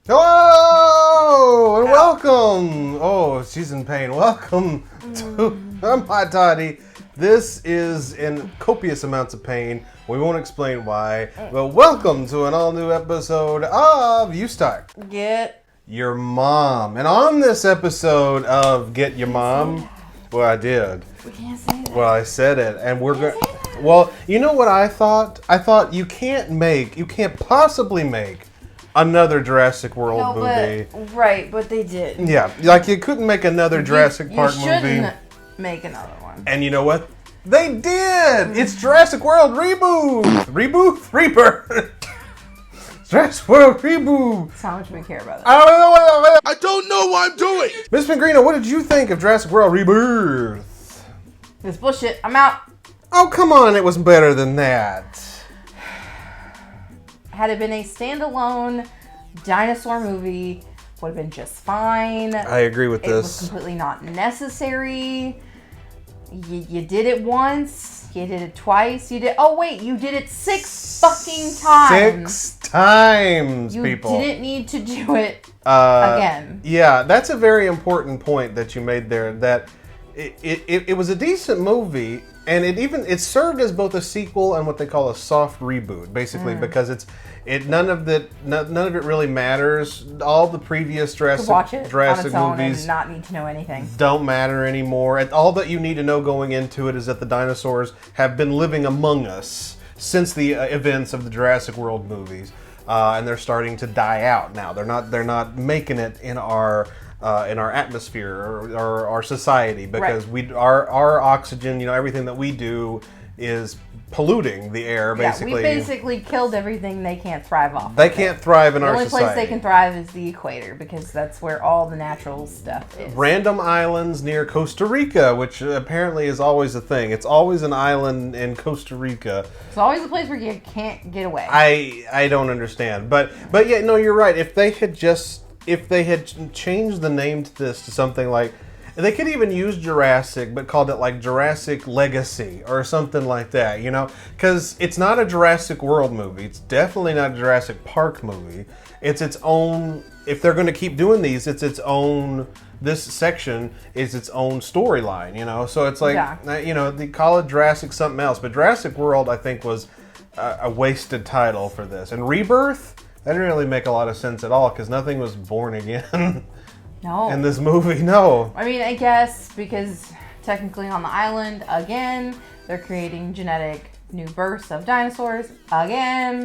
Hello and welcome. Oh, she's in pain. Welcome to I'm Hot Toddy. This is in copious amounts of pain. We won't explain why. But welcome to an all-new episode of You Start Get Your Mom. And on this episode of Get Your Mom, well, I did. We can't say that. Well, I said it, and we're going. Well, you know what I thought? I thought you can't possibly make another Jurassic World movie. But they did. Yeah, like you couldn't make another Jurassic Park you movie. shouldn't make another one. And you know what? They did! It's Jurassic World Reboot! Rebirth! Jurassic World Reboot! That's how much we care about it. I don't know what I'm doing! Miss Pingrino, what did you think of Jurassic World Rebirth? This bullshit. I'm out. Oh, come on, it was better than that. Had it been a standalone dinosaur movie, would have been just fine. I agree with It was this. completely not necessary. You did it once. You did it twice. You did it 6 fucking times. 6 times, You people. didn't need to do it again. Yeah, that's a very important point that you made there. That it was a decent movie, and it served as both a sequel and what they call a soft reboot, basically, because none of it really matters. All the previous Jurassic Watch it on its own movies and not need to know anything. don't matter anymore. And all that you need to know going into it is that the dinosaurs have been living among us since the events of the Jurassic World movies, and they're starting to die out now. They're not making it in our atmosphere or our society, because our oxygen, everything that we do is polluting the air, basically. Yeah, we basically killed everything they can't thrive off. They can't thrive in our society. The only place they can thrive is the equator, because that's where all the natural stuff is. Random islands near Costa Rica, which apparently is always a thing. It's always an island in Costa Rica. It's always a place where you can't get away. I don't understand. But yeah, no, you're right. If they had changed the name to this to something like, they could even use Jurassic, but called it like Jurassic Legacy or something like that, because it's not a Jurassic World movie. It's definitely not a Jurassic Park movie. It's its own. If they're going to keep doing these, it's its own. This section is its own storyline, So it's like, they call it Jurassic something else, but Jurassic World, I think, was a wasted title for this. And Rebirth, that didn't really make a lot of sense at all, because nothing was born again. No. In this movie, no. I mean, I guess because technically on the island, again, they're creating genetic new births of dinosaurs again.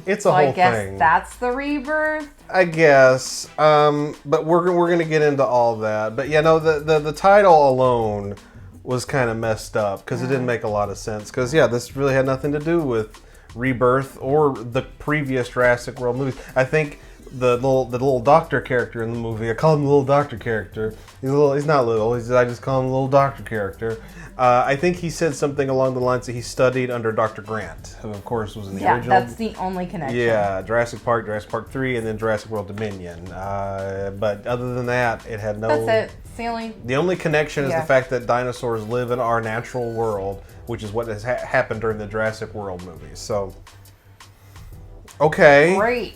It's a whole thing. I guess that's the rebirth. I guess, but we're gonna get into all that. But the title alone was kind of messed up because it didn't make a lot of sense. Because this really had nothing to do with Rebirth or the previous Jurassic World movies. I think the little doctor character in the movie, I call him the little doctor character. He's not little. I just call him the little doctor character. I think he said something along the lines that he studied under Dr. Grant, who of course was in the original. Yeah, that's the only connection. Yeah, Jurassic Park 3, and then Jurassic World Dominion. But other than that, it had no. That's it. It's the only. The only connection is the fact that dinosaurs live in our natural world, which is what has happened during the Jurassic World movies. So, okay. Great.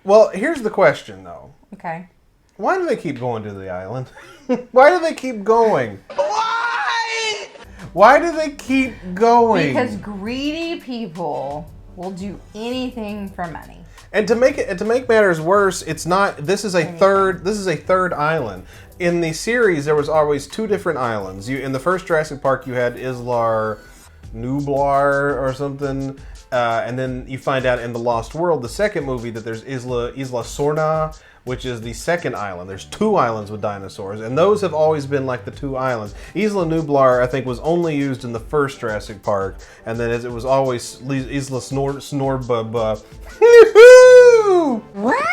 Well, here's the question, though. Okay. Why do they keep going to the island? Why do they keep going? Why? Why do they keep going? Because greedy people will do anything for money. And to make matters worse, it's not. This is a third island. In the series, there was always 2 different islands. In the first Jurassic Park, you had Isla Nublar or something. And then you find out in The Lost World, the second movie, that there's Isla Sorna, which is the second island. There's 2 islands with dinosaurs, and those have always been like the 2 islands. Isla Nublar, I think, was only used in the first Jurassic Park, and then it was always Isla Snorba. What?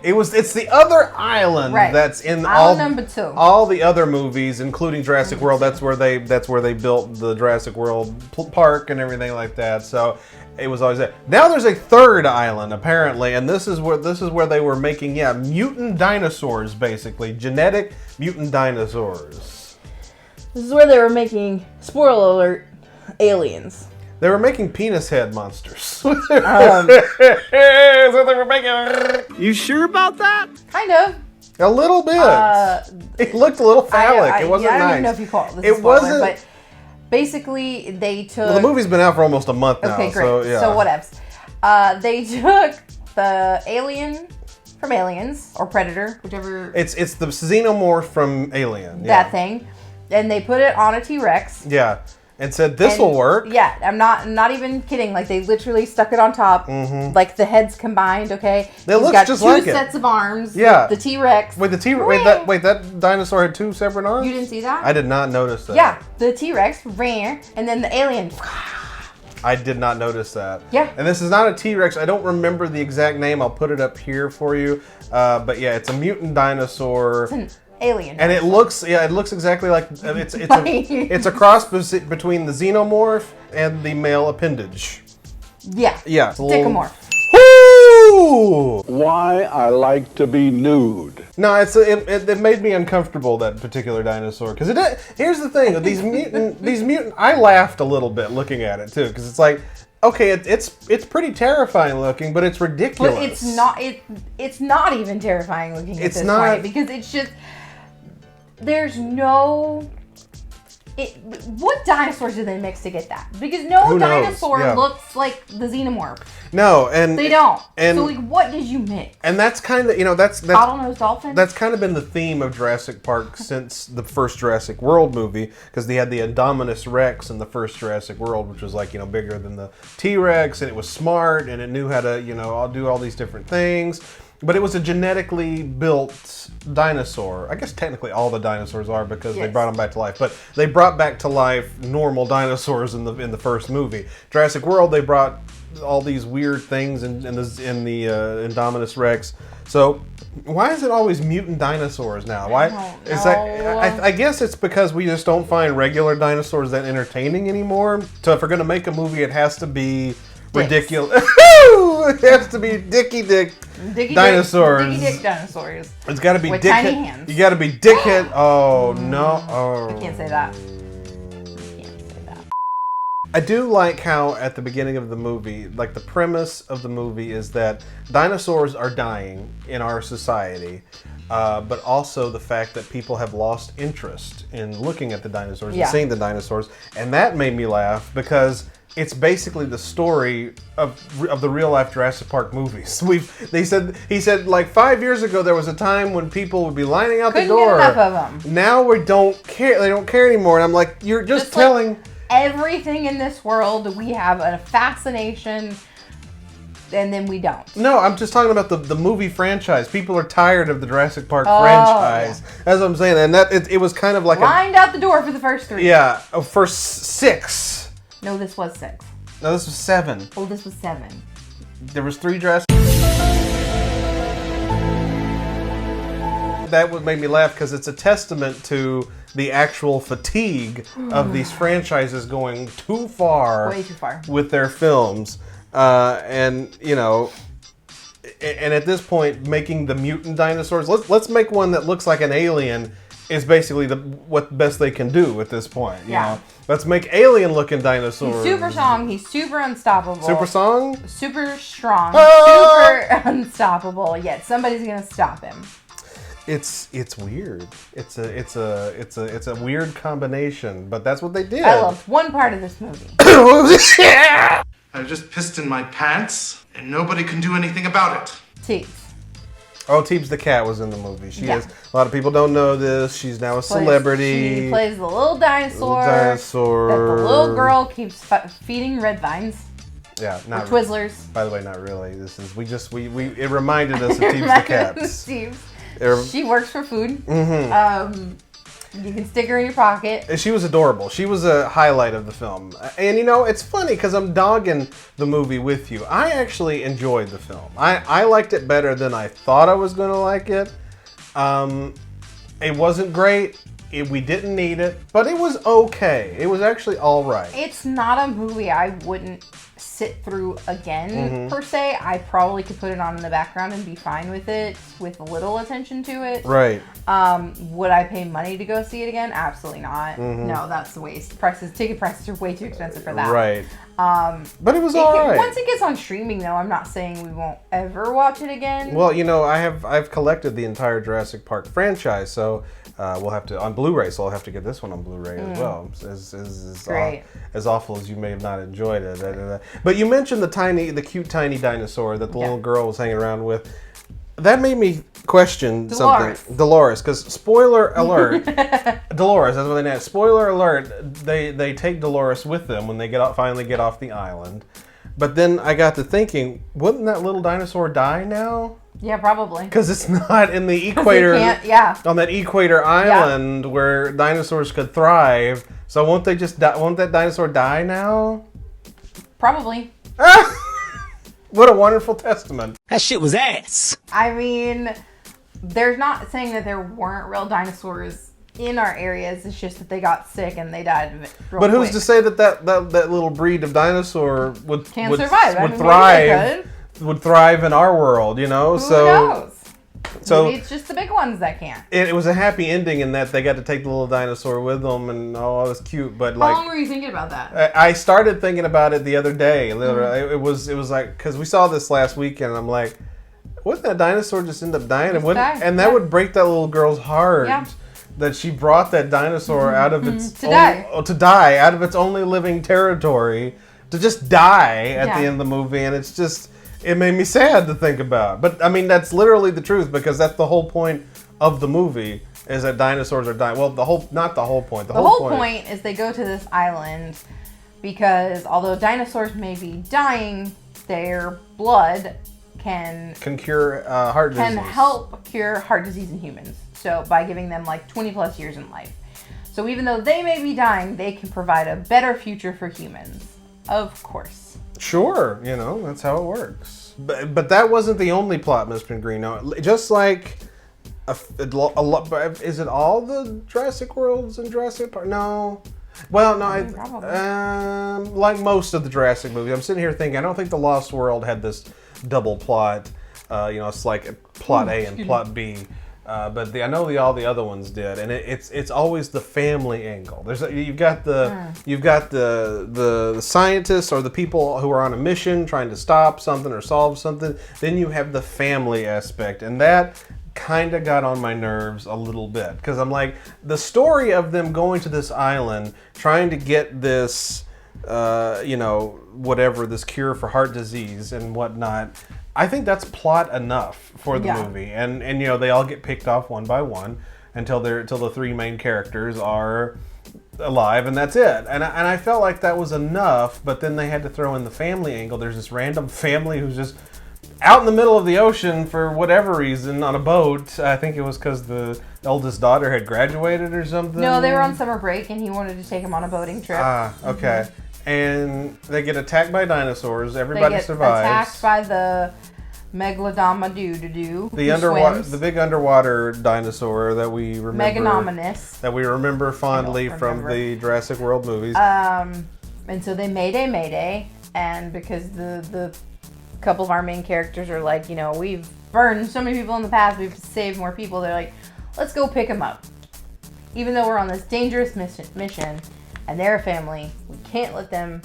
It's the other island that's in island number 2. All the other movies, including Jurassic World. That's where they built the Jurassic World park and everything like that. So it was always there. Now there's a third island apparently, and this is where they were making mutant dinosaurs, basically genetic mutant dinosaurs. This is where they were making, spoiler alert, aliens. They were making penis head monsters. That's what they were making. You sure about that? Kind of. A little bit. It looked a little phallic. It wasn't I don't nice. even know if you call it this. It wasn't. But basically, they took. Well, the movie's been out for almost a month now. Okay, great. So, yeah. So whatevs. They took the alien from Aliens or Predator, whichever. It's the xenomorph from Alien. That thing, and they put it on a T-Rex. Yeah. And said this will work. Yeah, I'm not even kidding. Like they literally stuck it on top, like the heads combined. Okay, It looks just like it. Two sets of arms. Yeah, the T-Rex. Wait, that dinosaur had two separate arms. You didn't see that? I did not notice that. Yeah, the T-Rex ran, and then the alien. I did not notice that. Yeah. And this is not a T-Rex. I don't remember the exact name. I'll put it up here for you. But yeah, it's a mutant dinosaur. It's an alien. And it looks exactly like it's a cross between the xenomorph and the male appendage. Yeah. Yeah. Dickomorph. Woo! Why I like to be nude. No, it made me uncomfortable, that particular dinosaur, because here's the thing, these mutant I laughed a little bit looking at it too, because it's like, okay, it's pretty terrifying looking, but it's ridiculous. But it's not even terrifying looking at this point, because it's just there's no. What dinosaurs did they mix to get that? Because no dinosaur looks like the xenomorph. No, and they don't. And so, like, what did you mix? And that's kind of that's bottlenose dolphin. That's kind of been the theme of Jurassic Park since the first Jurassic World movie, because they had the Indominus Rex in the first Jurassic World, which was like bigger than the T-Rex, and it was smart and it knew how to do all these different things. But it was a genetically built dinosaur. I guess technically all the dinosaurs are, because they brought them back to life. But they brought back to life normal dinosaurs in the first movie. Jurassic World, they brought all these weird things in the Indominus Rex. So why is it always mutant dinosaurs now? Why is that? I guess it's because we just don't find regular dinosaurs that entertaining anymore. So if we're gonna make a movie, it has to be ridiculous. It has to be Dicky Dick dinosaurs. Dicky Dick dinosaurs. It's got to be with dick tiny head. hands. You got to be dickhead. Oh no! Oh, I can't say that. Can't say that. I do like how at the beginning of the movie, like the premise of the movie is that dinosaurs are dying in our society. But also the fact that people have lost interest in looking at the dinosaurs and seeing the dinosaurs, and that made me laugh because it's basically the story of the real life Jurassic Park movies. He said like 5 years ago there was a time when people would be lining out the door. Couldn't get enough of them. Now we don't care. They don't care anymore. And I'm like, you're just telling. Like everything in this world, we have a fascination. And then we don't. No, I'm just talking about the movie franchise. People are tired of the Jurassic Park franchise. Yeah. That's what I'm saying. And that it was kind of like lined out the door for the first 3. Yeah, for 6. No, this was 6. No, this was 7. Oh, this was 7. There was 3 Jurassic. That would make me laugh because it's a testament to the actual fatigue of these franchises going too far. Way too far. With their films. And at this point, making the mutant dinosaurs, let's make one that looks like an alien is basically what best they can do at this point. You know? Let's make alien-looking dinosaurs. He's super strong. He's super unstoppable. Super strong? Super strong. Super unstoppable. Yet somebody's gonna stop him. It's weird. It's a weird combination, but that's what they did. I loved one part of this movie. I just pissed in my pants, and nobody can do anything about it. Teebs. Oh, Teebs the cat was in the movie. She is. A lot of people don't know this. She's now a celebrity. She plays the little dinosaur. That the little girl keeps feeding red vines. Yeah, not Twizzlers. By the way, not really. This is it reminded us of Teebs the cat. Teebs. She works for food. Mm-hmm. You can stick her in your pocket. She was adorable. She was a highlight of the film. And it's funny because I'm dogging the movie with you. I actually enjoyed the film. I liked it better than I thought I was going to like it. It wasn't great. We didn't need it. But it was okay. It was actually all right. It's not a movie I wouldn't sit through again, per se. I probably could put it on in the background and be fine with it, with little attention to it. Right. Would I pay money to go see it again? Absolutely not. No, that's a waste. Ticket prices are way too expensive for that. Right. But it was alright. Once it gets on streaming, though, I'm not saying we won't ever watch it again. Well, you know, I've collected the entire Jurassic Park franchise, so we'll have to on Blu-ray. So I'll have to get this one on Blu-ray as well. As awful as you may have not enjoyed it, but you mentioned the cute tiny dinosaur that the little girl was hanging around with. That made me question something. Dolores, because spoiler alert, Dolores. That's what they named. Spoiler alert. They take Dolores with them when they finally get off the island. But then I got to thinking, wouldn't that little dinosaur die now? Yeah, probably. Because it's not in the equator. On that equator island where dinosaurs could thrive. So won't they just die? Won't that dinosaur die now? Probably. What a wonderful testament. That shit was ass. I mean, they're not saying that there weren't real dinosaurs in our areas. It's just that they got sick and they died of it real But who's quick. to say that little breed of dinosaur would survive? Would thrive? Would thrive in our world, you know? Who knows? So maybe it's just the big ones that can't. It was a happy ending in that they got to take the little dinosaur with them, and it was cute. But How long were you thinking about that? I started thinking about it the other day. Literally, it was like, because we saw this last weekend, and I'm like, wouldn't that dinosaur just end up dying? And that would break that little girl's heart. Yeah. That she brought that dinosaur out of its to die out of its only living territory, to just die at the end of the movie, and it's just. It made me sad to think about. But, I mean, that's literally the truth, because that's the whole point of the movie, is that dinosaurs are dying. Well, not the whole point. The whole point is they go to this island because although dinosaurs may be dying, their blood can cure heart disease. Can help cure heart disease in humans. So, by giving them like 20 plus years in life. So, even though they may be dying, they can provide a better future for humans. Of course. Sure, you know, that's how it works. But that wasn't the only plot, Mr. Greeno. Just like a lot. Is it all the Jurassic Worlds and Jurassic Park? No. Well, no. Like most of the Jurassic movies, I'm sitting here thinking, I don't think the Lost World had this double plot. You know, it's like plot A and plot B. But I know all the other ones did, and it's always the family angle. You've got the scientists or the people who are on a mission trying to stop something or solve something. Then you have the family aspect, and that kind of got on my nerves a little bit, because I'm like, the story of them going to this island trying to get this, this cure for heart disease and whatnot. I think that's plot enough for the movie, and you know, they all get picked off one by one until the three main characters are alive, and that's it. And I felt like that was enough, but then they had to throw in the family angle. There's this random family who's just out in the middle of the ocean for whatever reason on a boat. I think it was because the eldest daughter had graduated or something. No, they were on summer break, and he wanted to take them on a boating trip. Okay. Mm-hmm. And they get attacked by dinosaurs. Everybody survives. Attacked by the Megalodon doo-doo-doo. The big underwater dinosaur that we remember. Meganominous. That we remember fondly from the Jurassic World movies. And so they mayday, and because the couple of our main characters are like, you know, we've burned so many people in the past, we've saved more people. They're like, let's go pick them up. Even though we're on this dangerous mission. And they're a family. We can't let them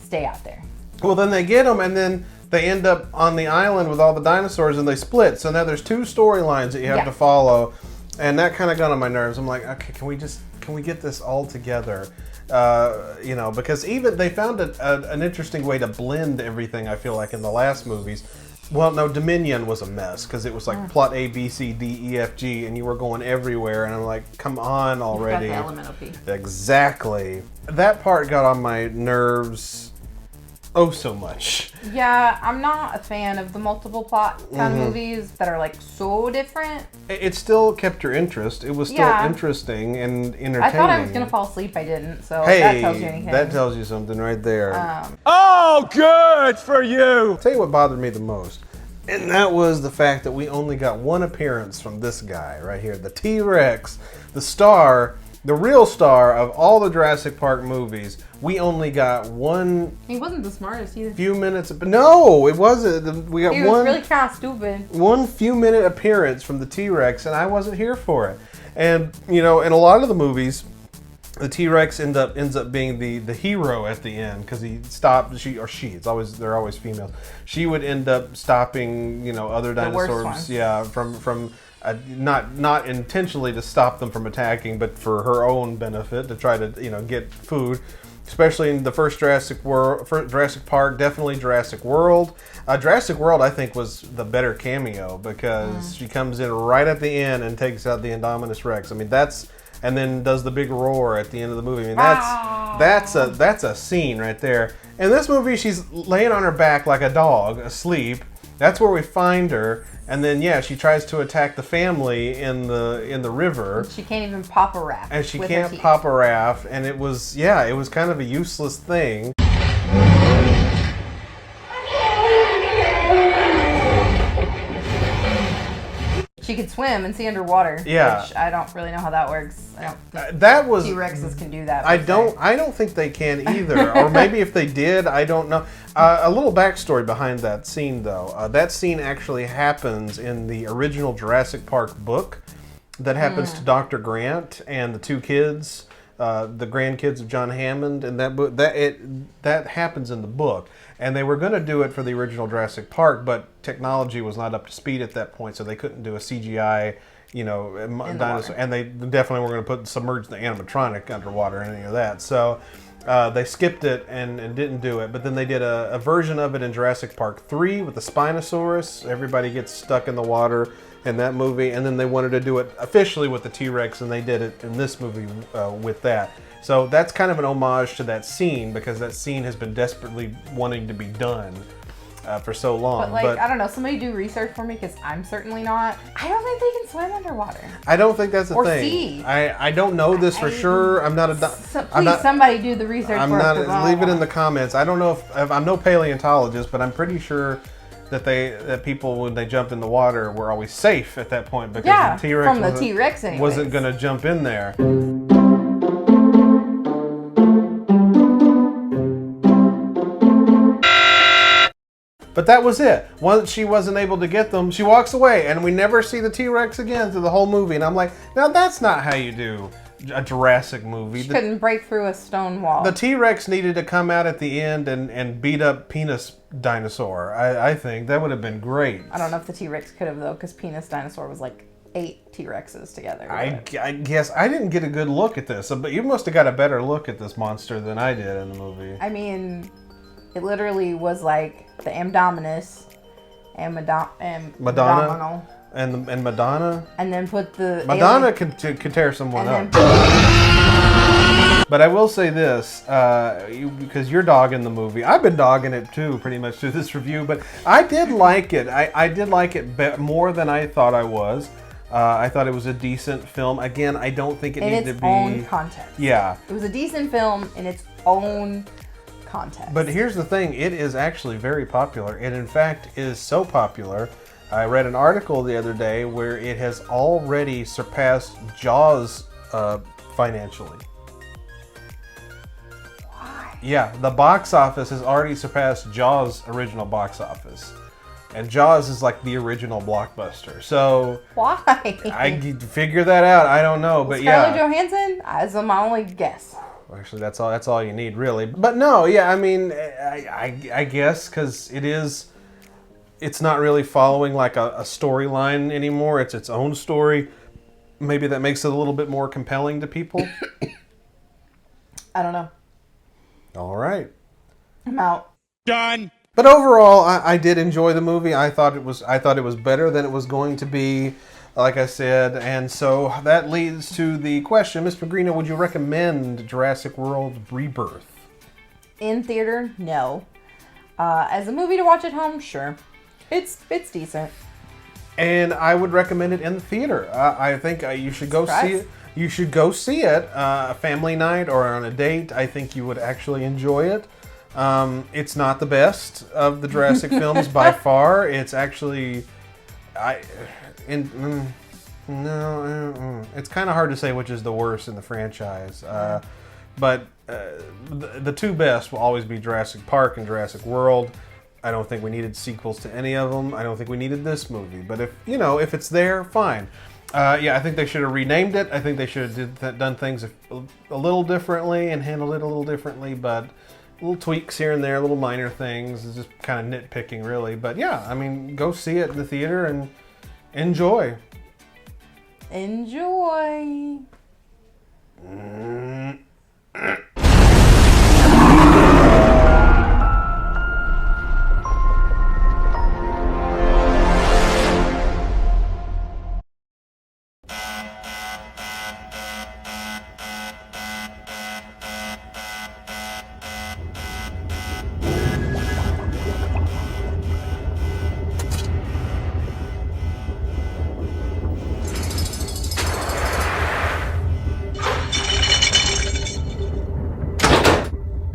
stay out there. Well, then they get them, and then they end up on the island with all the dinosaurs, and they split. So now there's two storylines that you have to follow, and that kind of got on my nerves. I'm like, okay, can we get this all together? Because even they found an interesting way to blend everything. I feel like in the last movies. Well, no, Dominion was a mess because it was like plot A, B, C, D, E, F, G, and you were going everywhere. And I'm like, come on already. You've got the elemental P. Exactly. That part got on my nerves so much. Yeah, I'm not a fan of the multiple plot kind of movies that are like so different. It still kept your interest. It was still interesting and entertaining. I thought I was going to fall asleep. I didn't. So that tells you anything. That tells you something right there. Oh, good for you. I'll tell you what bothered me the most. And that was the fact that we only got one appearance from this guy right here. The T-Rex, the star, the real star of all the Jurassic Park movies. We only got one. He wasn't the smartest either. Few minutes. No, it wasn't. We got he was really kind of stupid. One few minute appearance from the T-Rex, and I wasn't here for it. And, you know, in a lot of the movies, the T-Rex ends up being the hero at the end because he stopped they're always females. She would end up stopping other dinosaurs, from not intentionally to stop them from attacking, but for her own benefit to try to get food. Especially in the first Jurassic Park, definitely Jurassic World. Jurassic World, I think, was the better cameo because she comes in right at the end and takes out the Indominus Rex. I mean, and then does the big roar at the end of the movie. I mean, that's a scene right there. In this movie, she's laying on her back like a dog, asleep. That's where we find her, and then she tries to attack the family in the river. She can't even pop a raft. And she can't pop a raft, and it was kind of a useless thing. She could swim and see underwater. Yeah, which I don't really know how that works. I don't think T-Rexes can do that. I don't think they can either. Or maybe if they did, I don't know. A little backstory behind that scene, though. That scene actually happens in the original Jurassic Park book. That happens to Dr. Grant and the two kids, the grandkids of John Hammond, and that happens in the book. And they were going to do it for the original Jurassic Park, but technology was not up to speed at that point, so they couldn't do a CGI, dinosaur. And they definitely were going to submerge the animatronic underwater and any of that. So they skipped it and didn't do it. But then they did a version of it in Jurassic Park 3 with the Spinosaurus. Everybody gets stuck in the water in that movie. And then they wanted to do it officially with the T-Rex, and they did it in this movie with that. So that's kind of an homage to that scene because that scene has been desperately wanting to be done for so long. But I don't know, somebody do research for me because I'm certainly not. I don't think they can swim underwater. I don't think that's a or thing. See. I don't know this for sure. I'm not a please, somebody do the research for us. Leave it in the comments. I don't know if I'm no paleontologist, but I'm pretty sure that people, when they jumped in the water, were always safe at that point because the T-Rex wasn't going to jump in there. But that was it. Once she wasn't able to get them, she walks away, and we never see the T-Rex again through the whole movie. And I'm like, now that's not how you do a Jurassic movie. She couldn't break through a stone wall. The T-Rex needed to come out at the end and beat up Penis Dinosaur. I think that would have been great. I don't know if the T-Rex could have, though, because Penis Dinosaur was like 8 T-Rexes together. I guess I didn't get a good look at this, but you must have got a better look at this monster than I did in the movie. I mean, it literally was like the Abdominus and Madonna and Madonna, and then put the Madonna could tear someone up. But I will say this, because you're dogging the movie. I've been dogging it too, pretty much through this review. But I did like it. I did like it more than I thought I was. I thought it was a decent film. Again, I don't think it needed to be in its own context. Yeah, it was a decent film in its own context. But here's the thing, it is actually very popular. It in fact is so popular. I read an article the other day where it has already surpassed Jaws financially. Why? Yeah, the box office has already surpassed Jaws' original box office. And Jaws is like the original blockbuster. So why? I figure that out. I don't know, but Scarlett Johansson? That's my only guess. Actually, that's all you need, really. But no, yeah, I mean, I guess because it's not really following like a storyline anymore. It's its own story. Maybe that makes it a little bit more compelling to people. I don't know. All right. I'm out. Done. But overall, I did enjoy the movie. I thought it was better than it was going to be, like I said. And so that leads to the question, Mr. Greeno, would you recommend Jurassic World Rebirth? In theater, no. As a movie to watch at home, sure. It's decent. And I would recommend it in the theater. I think you should go see it. You should go see it, a family night or on a date. I think you would actually enjoy it. It's not the best of the Jurassic films by far. It's actually, it's kind of hard to say which is the worst in the franchise. But the two best will always be Jurassic Park and Jurassic World. I don't think we needed sequels to any of them. I don't think we needed this movie. But if it's there, fine. Yeah, I think they should have renamed it. I think they should have done things a little differently and handled it a little differently, but little tweaks here and there, little minor things. It's just kind of nitpicking, really. But yeah, I mean, go see it in the theater and enjoy. Enjoy.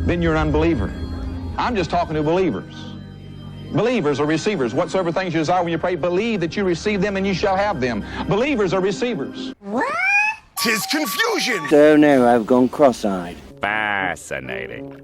Then you're an unbeliever. I'm just talking to believers. Believers are receivers. Whatsoever things you desire when you pray, believe that you receive them and you shall have them. Believers are receivers. What? 'Tis confusion. So now I've gone cross-eyed. Fascinating.